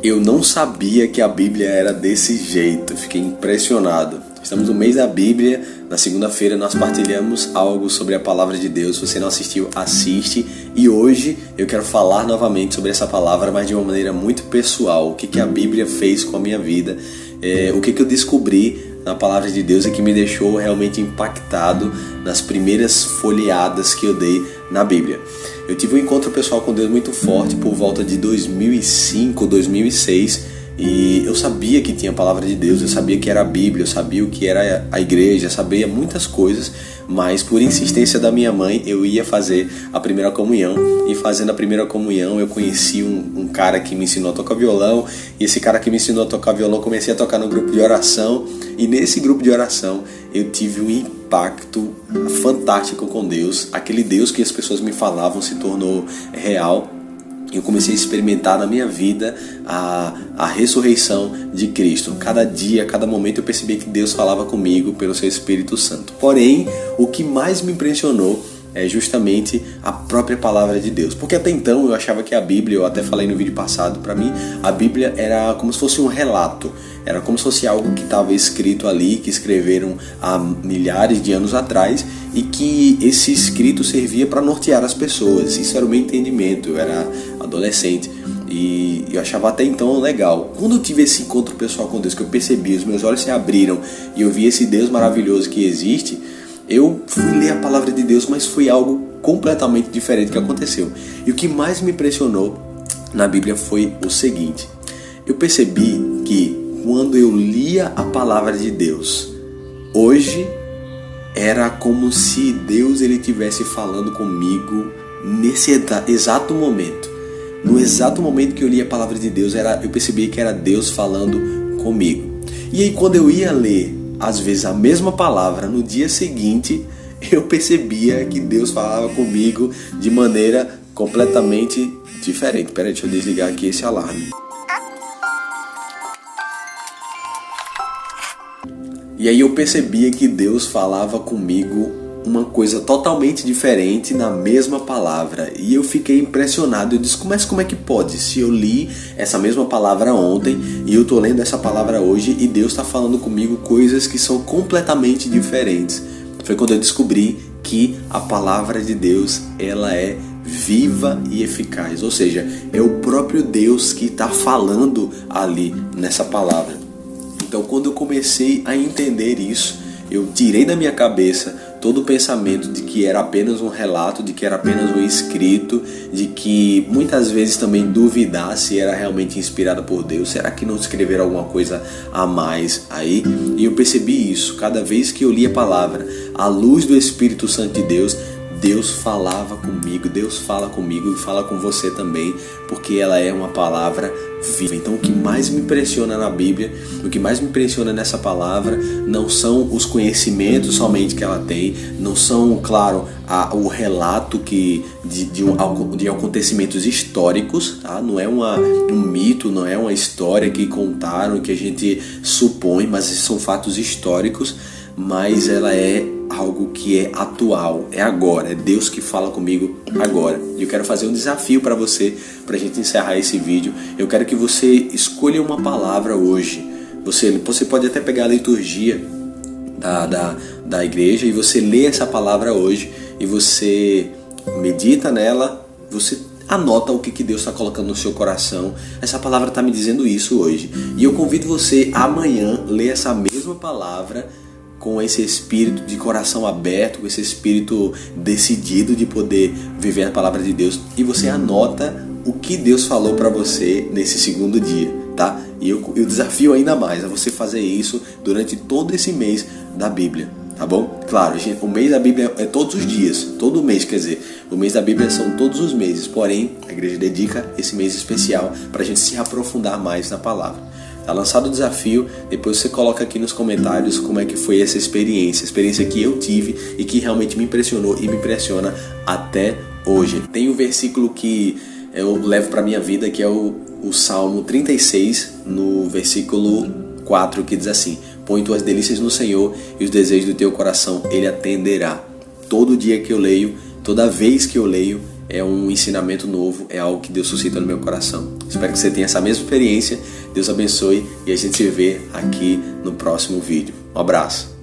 Eu não sabia que a Bíblia era desse jeito, fiquei impressionado. Estamos no mês da Bíblia, na segunda-feira nós partilhamos algo sobre a Palavra de Deus. Se você não assistiu, assiste. E hoje eu quero falar novamente sobre essa palavra, mas de uma maneira muito pessoal. O que a Bíblia fez com a minha vida, o que eu descobri na Palavra de Deus e que me deixou realmente impactado nas primeiras folheadas que eu dei na Bíblia. Eu tive um encontro pessoal com Deus muito forte por volta de 2005, 2006, e eu sabia que tinha a Palavra de Deus, eu sabia que era a Bíblia, eu sabia o que era a igreja, sabia muitas coisas, mas por insistência da minha mãe eu ia fazer a primeira comunhão, e fazendo a primeira comunhão eu conheci um cara que me ensinou a tocar violão, e esse cara que me ensinou a tocar violão comecei a tocar no grupo de oração, e nesse grupo de oração eu tive um impacto fantástico com Deus. Aquele Deus que as pessoas me falavam se tornou real. Eu comecei a experimentar na minha vida a ressurreição de Cristo. Cada dia, cada momento eu percebi que Deus falava comigo pelo seu Espírito Santo. Porém, o que mais me impressionou é justamente a própria palavra de Deus. Porque até então eu achava que a Bíblia, eu até falei no vídeo passado, para mim a Bíblia era como se fosse um relato. Era como se fosse algo que estava escrito ali, que escreveram há milhares de anos atrás, e que esse escrito servia para nortear as pessoas. Isso era o meu entendimento, eu era adolescente e eu achava até então legal. Quando eu tive esse encontro pessoal com Deus, que eu percebi, os meus olhos se abriram e eu vi esse Deus maravilhoso que existe, eu fui ler a palavra de Deus, mas foi algo completamente diferente que aconteceu. E o que mais me impressionou na Bíblia foi o seguinte: eu percebi que quando eu lia a palavra de Deus, hoje era como se Deus ele estivesse falando comigo nesse exato momento. No exato momento que eu li a palavra de Deus, eu percebi que era Deus falando comigo. E aí quando eu ia ler, às vezes, a mesma palavra, no dia seguinte, eu percebia que Deus falava comigo de maneira completamente diferente. Peraí, deixa eu desligar aqui esse alarme. E aí eu percebia que Deus falava comigo uma coisa totalmente diferente na mesma palavra. E eu fiquei impressionado. Eu disse, mas como é que pode? Se eu li essa mesma palavra ontem e eu tô lendo essa palavra hoje e Deus está falando comigo coisas que são completamente diferentes. Foi quando eu descobri que a palavra de Deus, ela é viva e eficaz. Ou seja, é o próprio Deus que está falando ali nessa palavra. Então, quando eu comecei a entender isso, eu tirei da minha cabeça todo o pensamento de que era apenas um relato, de que era apenas um escrito, de que muitas vezes também duvidar se era realmente inspirado por Deus. Será que não escreveram alguma coisa a mais aí? E eu percebi isso. Cada vez que eu li a palavra, à luz do Espírito Santo de Deus, Deus falava comigo, Deus fala comigo e fala com você também, porque ela é uma palavra viva. Então o que mais me impressiona na Bíblia, o que mais me impressiona nessa palavra, não são os conhecimentos somente que ela tem, não são, claro, o relato de acontecimentos históricos, tá? Não é um mito, não é uma história que contaram, que a gente supõe, mas são fatos históricos, mas ela é algo que é atual, é agora, é Deus que fala comigo agora. E eu quero fazer um desafio para você, para a gente encerrar esse vídeo. Eu quero que você escolha uma palavra hoje. Você pode até pegar a liturgia da igreja e você lê essa palavra hoje e você medita nela, você anota o que Deus está colocando no seu coração. Essa palavra está me dizendo isso hoje. E eu convido você amanhã ler essa mesma palavra com esse espírito de coração aberto, com esse espírito decidido de poder viver a palavra de Deus. E você anota o que Deus falou para você nesse segundo dia, tá? E eu desafio ainda mais a você fazer isso durante todo esse mês da Bíblia, tá bom? Claro, gente, o mês da Bíblia é todos os dias, todo mês, quer dizer, o mês da Bíblia são todos os meses. Porém, a igreja dedica esse mês especial para a gente se aprofundar mais na palavra. Tá lançado o desafio, depois você coloca aqui nos comentários como é que foi essa experiência que eu tive e que realmente me impressionou e me impressiona até hoje. Tem um versículo que eu levo para minha vida, que é o Salmo 36, no versículo 4, que diz assim: põe tuas delícias no Senhor e os desejos do teu coração Ele atenderá. Todo dia que eu leio, toda vez que eu leio, é um ensinamento novo, é algo que Deus suscita no meu coração. Espero que você tenha essa mesma experiência. Deus abençoe e a gente se vê aqui no próximo vídeo. Um abraço.